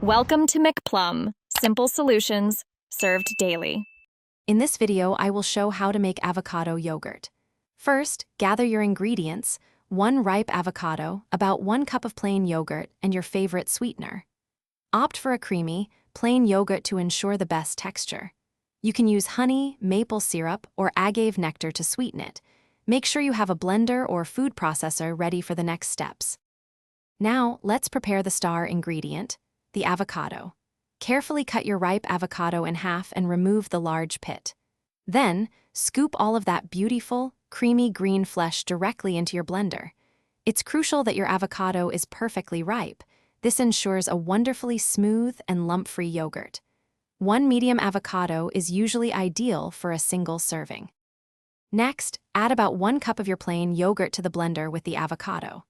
Welcome to McPlum, simple solutions served daily. In this video, I will show how to make avocado yogurt. First, gather your ingredients: 1 ripe avocado, about 1 cup of plain yogurt, and your favorite sweetener. Opt for a creamy, plain yogurt to ensure the best texture. You can use honey, maple syrup, or agave nectar to sweeten it. Make sure you have a blender or food processor ready for the next steps. Now, let's prepare the star ingredient, the avocado. Carefully cut your ripe avocado in half and remove the large pit. Then, scoop all of that beautiful, creamy green flesh directly into your blender. It's crucial that your avocado is perfectly ripe. This ensures a wonderfully smooth and lump-free yogurt. 1 medium avocado is usually ideal for a single serving. Next, add about 1 cup of your plain yogurt to the blender with the avocado.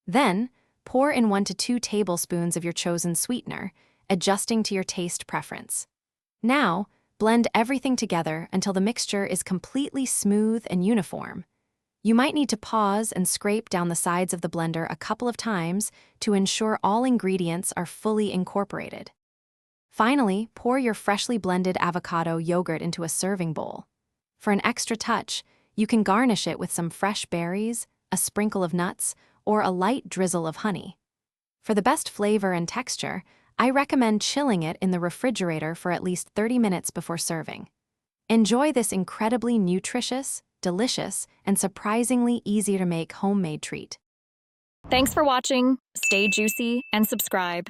Then, pour in 1 to 2 tablespoons of your chosen sweetener, adjusting to your taste preference. Now, blend everything together until the mixture is completely smooth and uniform. You might need to pause and scrape down the sides of the blender a couple of times to ensure all ingredients are fully incorporated. Finally, pour your freshly blended avocado yogurt into a serving bowl. For an extra touch, you can garnish it with some fresh berries, a sprinkle of nuts, or a light drizzle of honey. For the best flavor and texture, I recommend chilling it in the refrigerator for at least 30 minutes before serving. Enjoy this incredibly nutritious, delicious, and surprisingly easy-to-make homemade treat. Thanks for watching. Stay juicy and subscribe.